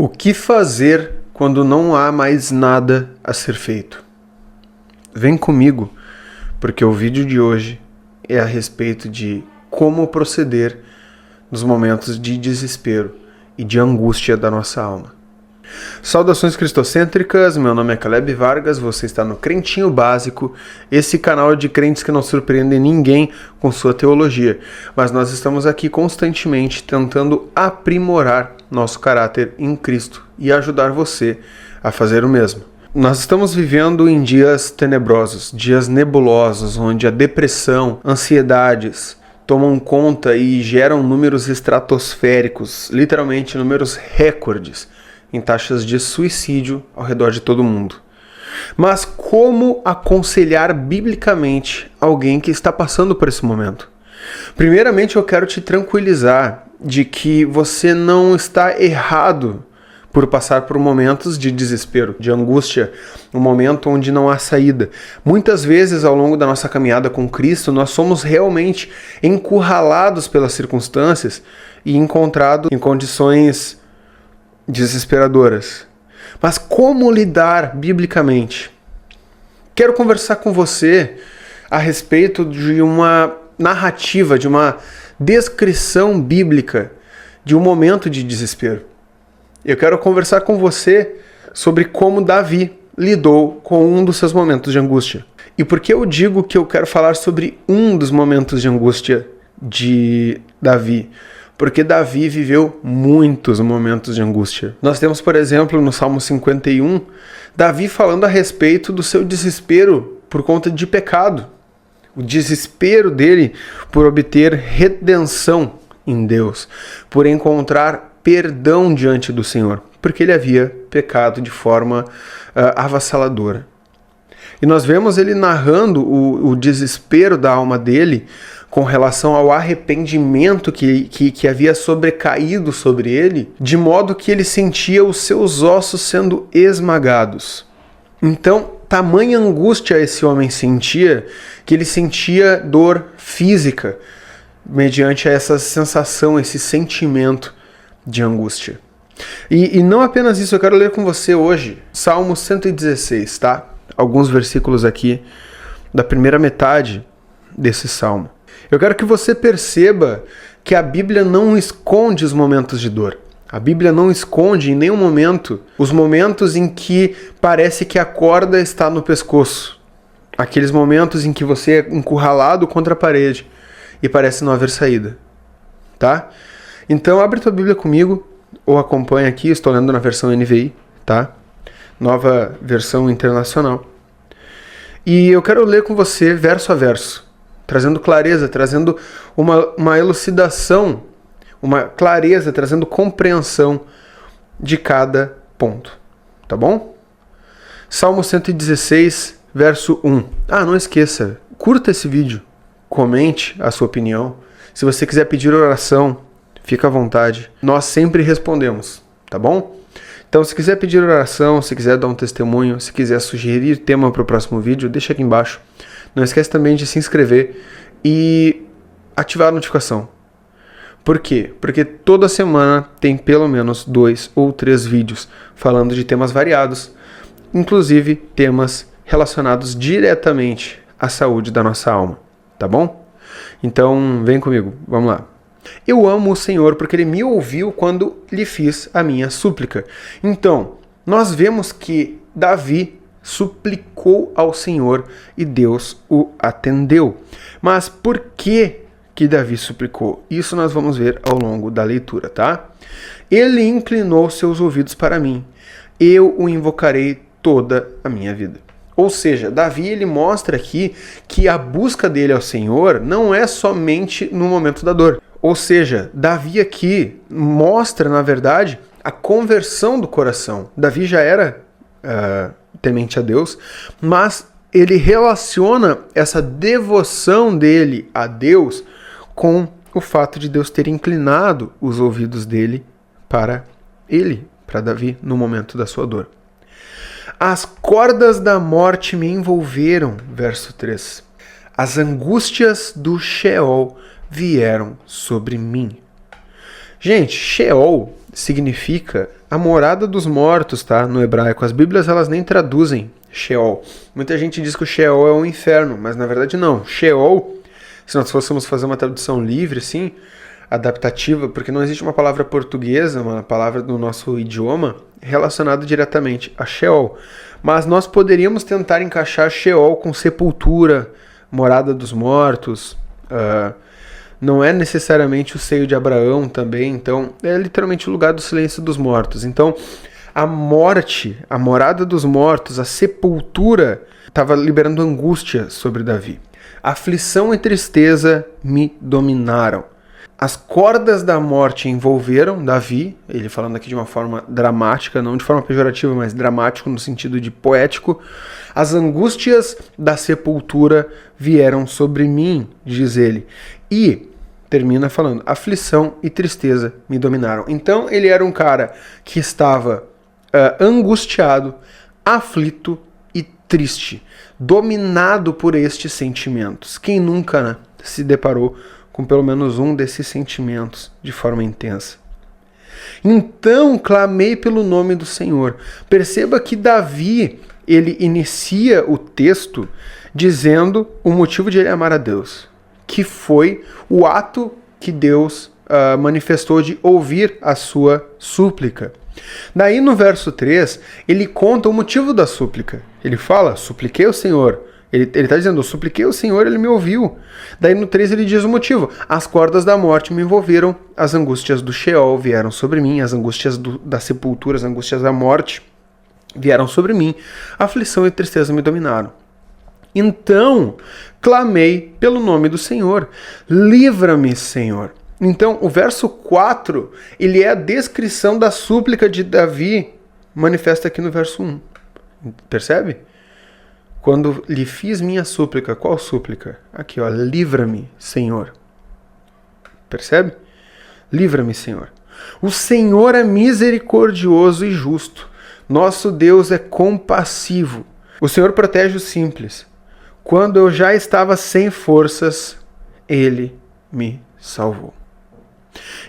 O que fazer quando não há mais nada a ser feito? Vem comigo, porque o vídeo de hoje é a respeito de como proceder nos momentos de desespero e de angústia da nossa alma. Saudações cristocêntricas, meu nome é Caleb Vargas, você está no Crentinho Básico, esse canal de crentes que não surpreendem ninguém com sua teologia, mas nós estamos aqui constantemente tentando aprimorar nosso caráter em Cristo e ajudar você a fazer o mesmo. Nós estamos vivendo em dias tenebrosos, dias nebulosos, onde a depressão, ansiedades tomam conta e geram números estratosféricos, literalmente números recordes, em taxas de suicídio ao redor de todo mundo. Mas como aconselhar biblicamente alguém que está passando por esse momento? Primeiramente, eu quero te tranquilizar de que você não está errado por passar por momentos de desespero, de angústia, um momento onde não há saída. Muitas vezes, ao longo da nossa caminhada com Cristo, nós somos realmente encurralados pelas circunstâncias e encontrados em condições desesperadoras. Mas como lidar biblicamente? Quero conversar com você a respeito de uma narrativa, de uma descrição bíblica de um momento de desespero. Eu quero conversar com você sobre como Davi lidou com um dos seus momentos de angústia. E por que eu digo que eu quero falar sobre um dos momentos de angústia de Davi? Porque Davi viveu muitos momentos de angústia. Nós temos, por exemplo, no Salmo 51, Davi falando a respeito do seu desespero por conta de pecado. O desespero dele por obter redenção em Deus, por encontrar perdão diante do Senhor, porque ele havia pecado de forma avassaladora. E nós vemos ele narrando o desespero da alma dele com relação ao arrependimento que havia sobrecaído sobre ele, de modo que ele sentia os seus ossos sendo esmagados. Então, tamanha angústia esse homem sentia, que ele sentia dor física, mediante essa sensação, esse sentimento de angústia. E não apenas isso, eu quero ler com você hoje, Salmo 116, tá? Alguns versículos aqui da primeira metade desse salmo. Eu quero que você perceba que a Bíblia não esconde os momentos de dor. A Bíblia não esconde em nenhum momento os momentos em que parece que a corda está no pescoço. Aqueles momentos em que você é encurralado contra a parede e parece não haver saída. Tá? Então abre tua Bíblia comigo ou acompanha aqui, estou lendo na versão NVI, tá? Nova versão internacional. E eu quero ler com você verso a verso, trazendo clareza, trazendo uma elucidação, uma clareza, trazendo compreensão de cada ponto, tá bom? Salmo 116, verso 1. Não esqueça, curta esse vídeo, comente a sua opinião. Se você quiser pedir oração, fica à vontade. Nós sempre respondemos, tá bom? Então, se quiser pedir oração, se quiser dar um testemunho, se quiser sugerir tema para o próximo vídeo, deixa aqui embaixo. Não esquece também de se inscrever e ativar a notificação. Por quê? Porque toda semana tem pelo menos 2 ou 3 vídeos falando de temas variados, inclusive temas relacionados diretamente à saúde da nossa alma, tá bom? Então, vem comigo, vamos lá. Eu amo o Senhor porque Ele me ouviu quando lhe fiz a minha súplica. Então, nós vemos que Davi suplicou ao Senhor e Deus o atendeu. Mas por que Davi suplicou? Isso nós vamos ver ao longo da leitura, tá? Ele inclinou seus ouvidos para mim. Eu o invocarei toda a minha vida. Ou seja, Davi ele mostra aqui que a busca dele ao Senhor não é somente no momento da dor. Ou seja, Davi aqui mostra, na verdade, a conversão do coração. Davi já era temente a Deus, mas ele relaciona essa devoção dele a Deus com o fato de Deus ter inclinado os ouvidos dele para ele, para Davi, no momento da sua dor. As cordas da morte me envolveram, verso 3. As angústias do Sheol vieram sobre mim. Gente, Sheol significa a morada dos mortos, tá? No hebraico. As Bíblias, elas nem traduzem Sheol. Muita gente diz que o Sheol é o inferno, mas na verdade não. Sheol, se nós fôssemos fazer uma tradução livre, assim, adaptativa, porque não existe uma palavra portuguesa, uma palavra do nosso idioma, relacionada diretamente a Sheol. Mas nós poderíamos tentar encaixar Sheol com sepultura, morada dos mortos. Não é necessariamente o seio de Abraão também, então é literalmente o lugar do silêncio dos mortos. Então, a morte, a morada dos mortos, a sepultura, estava liberando angústia sobre Davi. Aflição e tristeza me dominaram. As cordas da morte envolveram Davi, ele falando aqui de uma forma dramática, não de forma pejorativa, mas dramático no sentido de poético. As angústias da sepultura vieram sobre mim, diz ele. E termina falando, aflição e tristeza me dominaram. Então ele era um cara que estava angustiado, aflito e triste, dominado por estes sentimentos. Quem nunca, né, se deparou com pelo menos um desses sentimentos de forma intensa? Então clamei pelo nome do Senhor. Perceba que Davi, ele inicia o texto dizendo o motivo de ele amar a Deus, que foi o ato que Deus manifestou de ouvir a sua súplica. Daí no verso 3, ele conta o motivo da súplica. Ele fala, supliquei ao Senhor. Ele está dizendo, eu supliquei ao Senhor, ele me ouviu. Daí no 3 ele diz o motivo. As cordas da morte me envolveram, as angústias do Sheol vieram sobre mim, as angústias da sepultura, as angústias da morte vieram sobre mim, aflição e tristeza me dominaram. Então, clamei pelo nome do Senhor. Livra-me, Senhor. Então, o verso 4, ele é a descrição da súplica de Davi, manifesta aqui no verso 1. Percebe? Quando lhe fiz minha súplica, qual súplica? Aqui, ó, livra-me, Senhor. Percebe? Livra-me, Senhor. O Senhor é misericordioso e justo. Nosso Deus é compassivo. O Senhor protege os simples. Quando eu já estava sem forças, Ele me salvou.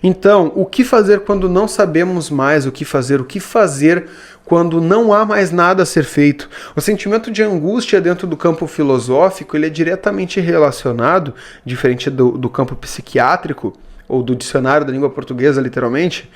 Então, o que fazer quando não sabemos mais o que fazer? O que fazer quando não há mais nada a ser feito? O sentimento de angústia dentro do campo filosófico, ele é diretamente relacionado, diferente do campo psiquiátrico, ou do dicionário da língua portuguesa, literalmente.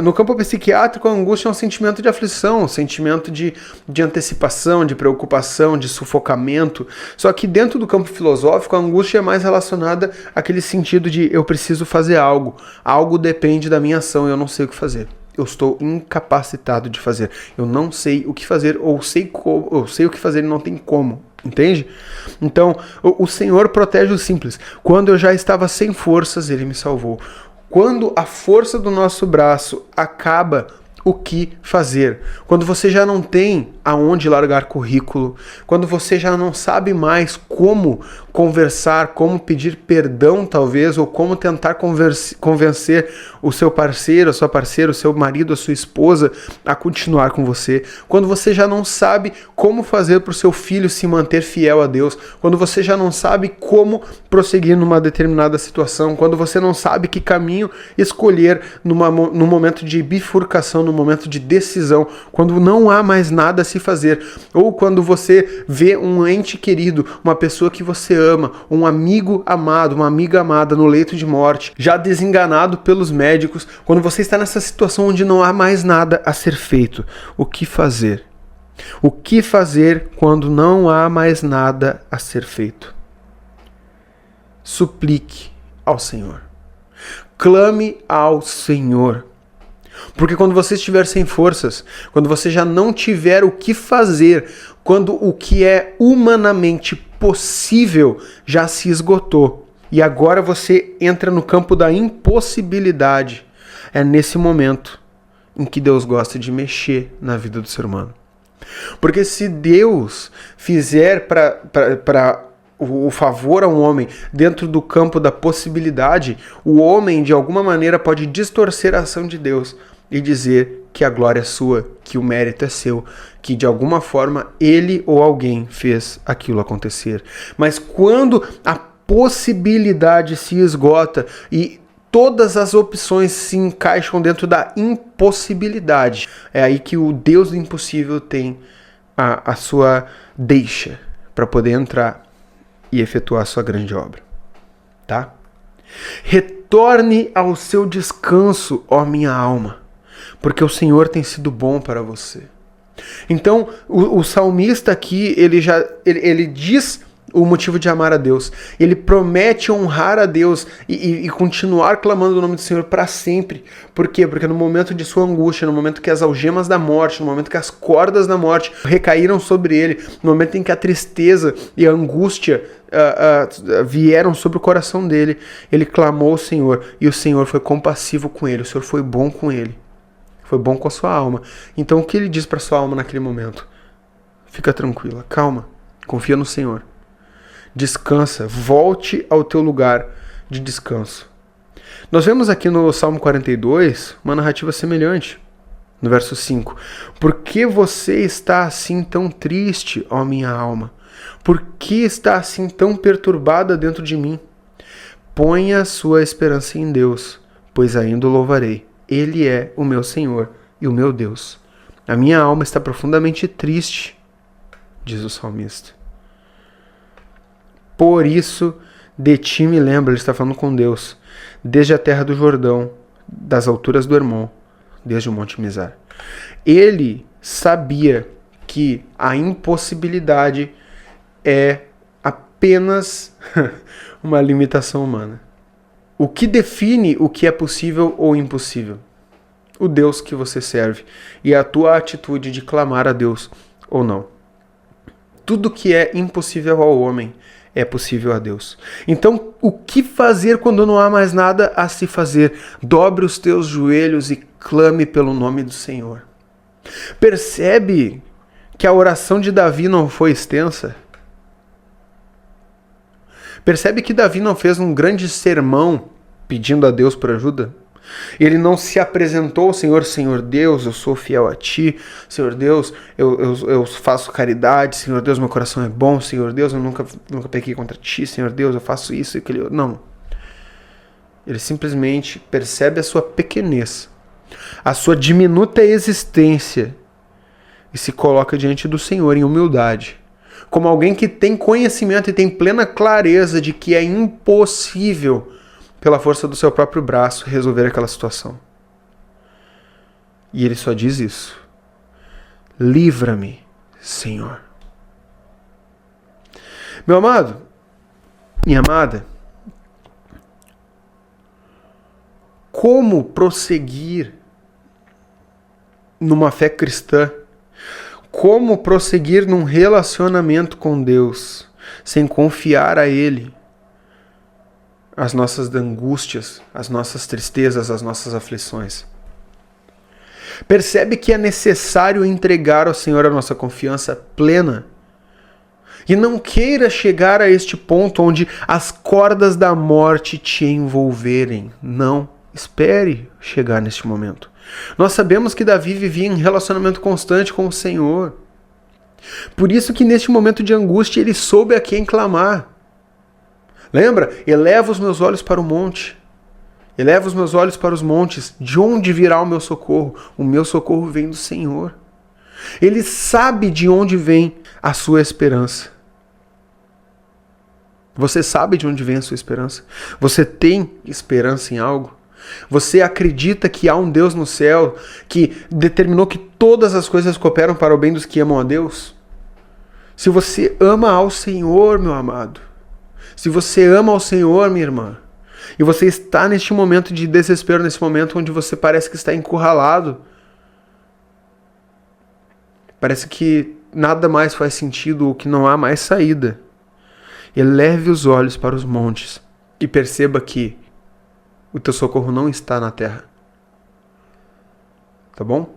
No campo psiquiátrico, a angústia é um sentimento de aflição, um sentimento de antecipação, de preocupação, de sufocamento. Só que dentro do campo filosófico, a angústia é mais relacionada àquele sentido de eu preciso fazer algo. Algo depende da minha ação e eu não sei o que fazer. Eu estou incapacitado de fazer. Eu não sei o que fazer, ou sei o que fazer e não tem como. Entende? Então, o Senhor protege os simples. Quando eu já estava sem forças, Ele me salvou. Quando a força do nosso braço acaba, o que fazer? Quando você já não tem aonde largar currículo, quando você já não sabe mais como conversar, como pedir perdão talvez, ou como tentar convencer o seu parceiro, a sua parceira, o seu marido, a sua esposa a continuar com você, quando você já não sabe como fazer para o seu filho se manter fiel a Deus, quando você já não sabe como prosseguir numa determinada situação, quando você não sabe que caminho escolher no momento de bifurcação, no momento de decisão, quando não há mais nada a se fazer, ou quando você vê um ente querido, uma pessoa que você ama, um amigo amado, uma amiga amada no leito de morte, já desenganado pelos médicos, quando você está nessa situação onde não há mais nada a ser feito, o que fazer? O que fazer quando não há mais nada a ser feito? Suplique ao Senhor. Clame ao Senhor. Porque quando você estiver sem forças, quando você já não tiver o que fazer, quando o que é humanamente possível já se esgotou, e agora você entra no campo da impossibilidade, é nesse momento em que Deus gosta de mexer na vida do ser humano. Porque se Deus fizer para o favor a um homem dentro do campo da possibilidade, o homem de alguma maneira pode distorcer a ação de Deus e dizer que a glória é sua, que o mérito é seu, que de alguma forma ele ou alguém fez aquilo acontecer. Mas quando a possibilidade se esgota e todas as opções se encaixam dentro da impossibilidade. É aí que o Deus do impossível tem a sua deixa para poder entrar e efetuar a sua grande obra. Tá? Retorne ao seu descanso, ó minha alma, porque o Senhor tem sido bom para você. Então, o salmista aqui, ele diz o motivo de amar a Deus. Ele promete honrar a Deus e continuar clamando o nome do Senhor para sempre. Por quê? Porque no momento de sua angústia, no momento que as algemas da morte, no momento que as cordas da morte recaíram sobre ele, no momento em que a tristeza e a angústia vieram sobre o coração dele, ele clamou ao Senhor e o Senhor foi compassivo com ele, o Senhor foi bom com ele. Foi bom com a sua alma. Então o que ele diz para sua alma naquele momento? Fica tranquila, calma, confia no Senhor. Descansa, volte ao teu lugar de descanso. Nós vemos aqui no Salmo 42 uma narrativa semelhante. No verso 5. Por que você está assim tão triste, ó minha alma? Por que está assim tão perturbada dentro de mim? Ponha a sua esperança em Deus, pois ainda o louvarei. Ele é o meu Senhor e o meu Deus. A minha alma está profundamente triste, diz o salmista. Por isso, de ti me lembro, ele está falando com Deus, desde a terra do Jordão, das alturas do Hermon, desde o Monte Mizar. Ele sabia que a impossibilidade é apenas uma limitação humana. O que define o que é possível ou impossível? O Deus que você serve e a tua atitude de clamar a Deus ou não. Tudo que é impossível ao homem é possível a Deus. Então, o que fazer quando não há mais nada a se fazer? Dobre os teus joelhos e clame pelo nome do Senhor. Percebe que a oração de Davi não foi extensa? Percebe que Davi não fez um grande sermão pedindo a Deus por ajuda? Ele não se apresentou ao Senhor, Senhor Deus, eu sou fiel a Ti, Senhor Deus, eu faço caridade, Senhor Deus, meu coração é bom, Senhor Deus, eu nunca pequei contra Ti, Senhor Deus, eu faço isso e aquilo. Não. Ele simplesmente percebe a sua pequenez, a sua diminuta existência e se coloca diante do Senhor em humildade, como alguém que tem conhecimento e tem plena clareza de que é impossível, pela força do seu próprio braço, resolver aquela situação. E ele só diz isso. Livra-me, Senhor. Meu amado, minha amada, como prosseguir numa fé cristã? Como prosseguir num relacionamento com Deus sem confiar a Ele as nossas angústias, as nossas tristezas, as nossas aflições? Percebe que é necessário entregar ao Senhor a nossa confiança plena. E não queira chegar a este ponto onde as cordas da morte te envolverem. Não, espere chegar neste momento. Nós sabemos que Davi vivia em relacionamento constante com o Senhor. Por isso que neste momento de angústia ele soube a quem clamar. Lembra? Eleva os meus olhos para o monte. Eleva os meus olhos para os montes. De onde virá o meu socorro? O meu socorro vem do Senhor. Ele sabe de onde vem a sua esperança. Você sabe de onde vem a sua esperança? Você tem esperança em algo? Você acredita que há um Deus no céu que determinou que todas as coisas cooperam para o bem dos que amam a Deus? Se você ama ao Senhor, meu amado, se você ama ao Senhor, minha irmã, e você está neste momento de desespero, nesse momento onde você parece que está encurralado, parece que nada mais faz sentido ou que não há mais saída, eleve os olhos para os montes e perceba que o teu socorro não está na terra. Tá bom?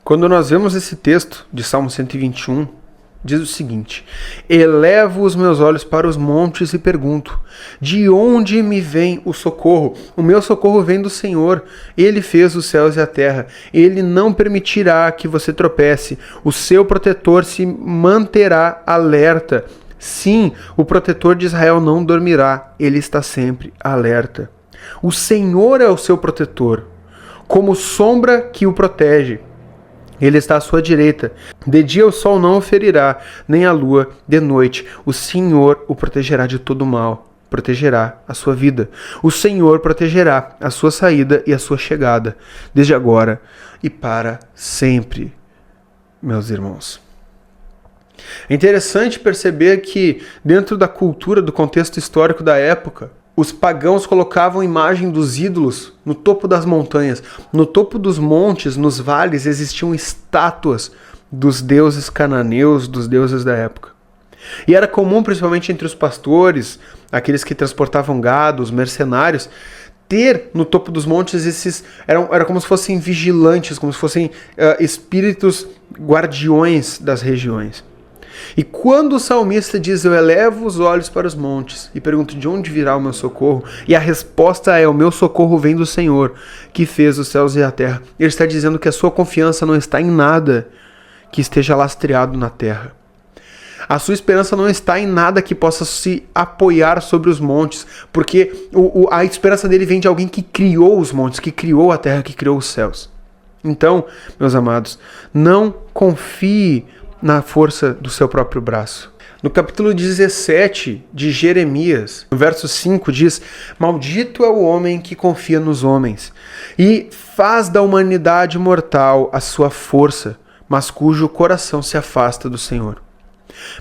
Quando nós vemos esse texto de Salmo 121, diz o seguinte: elevo os meus olhos para os montes e pergunto, de onde me vem o socorro? O meu socorro vem do Senhor. Ele fez os céus e a terra. Ele não permitirá que você tropece. O seu protetor se manterá alerta. Sim, o protetor de Israel não dormirá. Ele está sempre alerta. O Senhor é o seu protetor, como sombra que o protege. Ele está à sua direita. De dia o sol não o ferirá, nem a lua de noite. O Senhor o protegerá de todo mal, protegerá a sua vida. O Senhor protegerá a sua saída e a sua chegada, desde agora e para sempre, meus irmãos. É interessante perceber que, dentro da cultura, do contexto histórico da época, os pagãos colocavam a imagem dos ídolos no topo das montanhas. No topo dos montes, nos vales, existiam estátuas dos deuses cananeus, dos deuses da época. E era comum, principalmente entre os pastores, aqueles que transportavam gado, os mercenários, ter no topo dos montes esses... Era como se fossem vigilantes, como se fossem espíritos guardiões das regiões. E quando o salmista diz, eu elevo os olhos para os montes e pergunto de onde virá o meu socorro, e a resposta é, o meu socorro vem do Senhor, que fez os céus e a terra. Ele está dizendo que a sua confiança não está em nada que esteja lastreado na terra. A sua esperança não está em nada que possa se apoiar sobre os montes, porque a esperança dele vem de alguém que criou os montes, que criou a terra, que criou os céus. Então, meus amados, não confie na força do seu próprio braço. No capítulo 17 de Jeremias, no verso 5 diz, maldito é o homem que confia nos homens e faz da humanidade mortal a sua força, mas cujo coração se afasta do Senhor.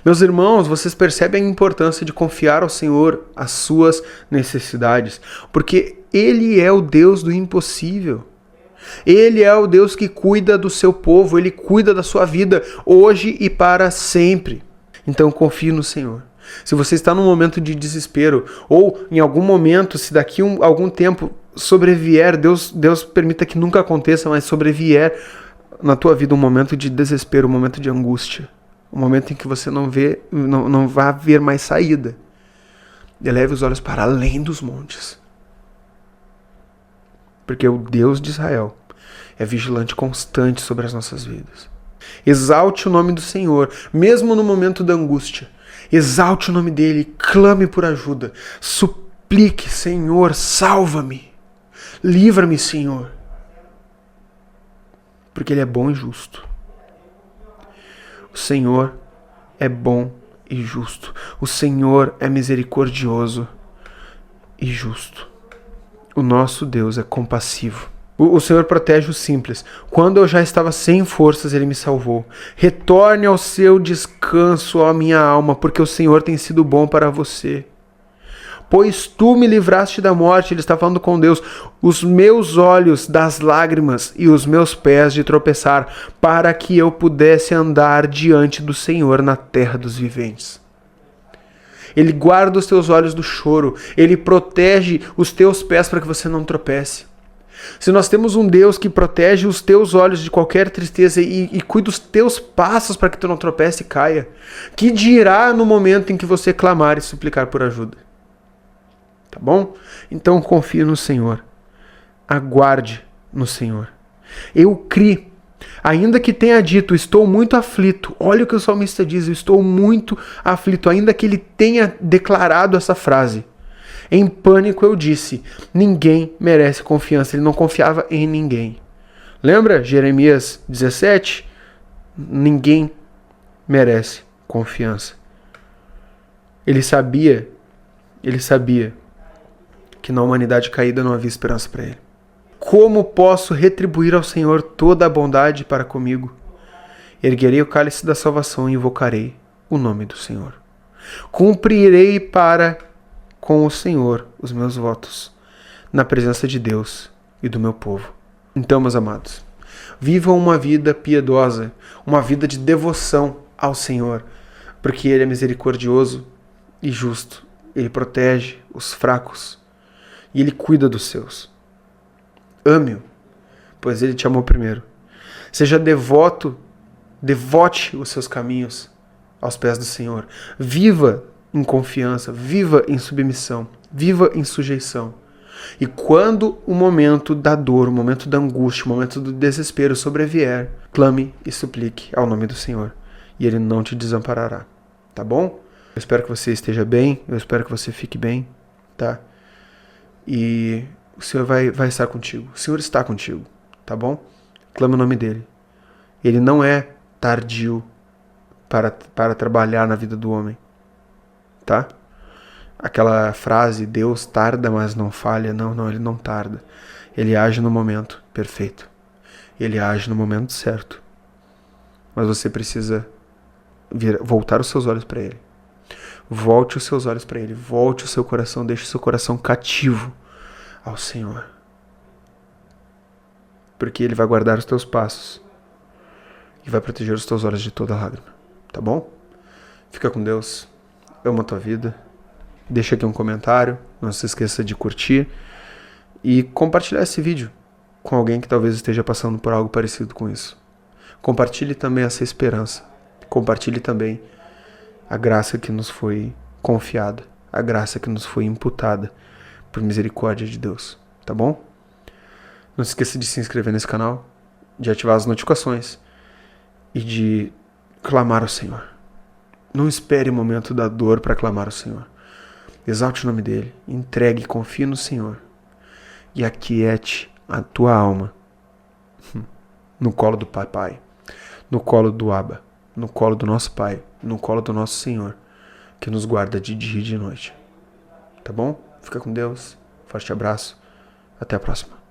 Meus irmãos, vocês percebem a importância de confiar ao Senhor as suas necessidades, porque Ele é o Deus do impossível. Ele é o Deus que cuida do seu povo, Ele cuida da sua vida hoje e para sempre. Então confie no Senhor. Se você está num momento de desespero, ou em algum momento, se daqui algum tempo sobrevier, Deus permita que nunca aconteça, mas sobrevier na tua vida um momento de desespero, um momento de angústia, um momento em que você não vai ver mais saída, eleve os olhos para além dos montes. Porque o Deus de Israel é vigilante constante sobre as nossas vidas. Exalte o nome do Senhor, mesmo no momento da angústia. Exalte o nome dele, clame por ajuda. Suplique, Senhor, salva-me. Livra-me, Senhor. Porque ele é bom e justo. O Senhor é bom e justo. O Senhor é misericordioso e justo. O nosso Deus é compassivo. O Senhor protege os simples. Quando eu já estava sem forças, Ele me salvou. Retorne ao seu descanso, ó minha alma, porque o Senhor tem sido bom para você. Pois tu me livraste da morte, Ele está falando com Deus, os meus olhos das lágrimas e os meus pés de tropeçar, para que eu pudesse andar diante do Senhor na terra dos viventes. Ele guarda os teus olhos do choro. Ele protege os teus pés para que você não tropece. Se nós temos um Deus que protege os teus olhos de qualquer tristeza e cuida dos teus passos para que tu não tropece e caia, que dirá no momento em que você clamar e suplicar por ajuda? Tá bom? Então confie no Senhor. Aguarde no Senhor. Eu criei. Ainda que tenha dito, estou muito aflito. Olha o que o salmista diz, eu estou muito aflito. Ainda que ele tenha declarado essa frase. Em pânico eu disse, ninguém merece confiança. Ele não confiava em ninguém. Lembra Jeremias 17? Ninguém merece confiança. Ele sabia que na humanidade caída não havia esperança para ele. Como posso retribuir ao Senhor toda a bondade para comigo? Erguerei o cálice da salvação e invocarei o nome do Senhor. Cumprirei para com o Senhor os meus votos, na presença de Deus e do meu povo. Então, meus amados, vivam uma vida piedosa, uma vida de devoção ao Senhor, porque Ele é misericordioso e justo. Ele protege os fracos e Ele cuida dos seus. Ame-o, pois Ele te amou primeiro. Seja devote os seus caminhos aos pés do Senhor. Viva em confiança, viva em submissão, viva em sujeição. E quando o momento da dor, o momento da angústia, o momento do desespero sobrevier, clame e suplique ao nome do Senhor. E Ele não te desamparará. Tá bom? Eu espero que você esteja bem, eu espero que você fique bem, tá? E o Senhor vai estar contigo. O Senhor está contigo, tá bom? Clama o nome dele. Ele não é tardio para trabalhar na vida do homem, tá? Aquela frase, Deus tarda, mas não falha. Não, ele não tarda. Ele age no momento perfeito. Ele age no momento certo. Mas você precisa voltar os seus olhos para ele. Volte os seus olhos para ele. Volte o seu coração. Deixe o seu coração cativo ao Senhor. Porque ele vai guardar os teus passos. E vai proteger os teus olhos de toda lágrima. Tá bom? Fica com Deus. Ama a tua vida. Deixa aqui um comentário. Não se esqueça de curtir. E compartilhar esse vídeo com alguém que talvez esteja passando por algo parecido com isso. Compartilhe também essa esperança. Compartilhe também a graça que nos foi confiada. A graça que nos foi imputada por misericórdia de Deus. Tá bom? Não se esqueça de se inscrever nesse canal. De ativar as notificações. E de clamar ao Senhor. Não espere o momento da dor para clamar ao Senhor. Exalte o nome dele. Entregue e confie no Senhor. E aquiete a tua alma no colo do Papai. No colo do Abba. No colo do nosso Pai. No colo do nosso Senhor. Que nos guarda de dia e de noite. Tá bom? Fica com Deus. Forte abraço. Até a próxima.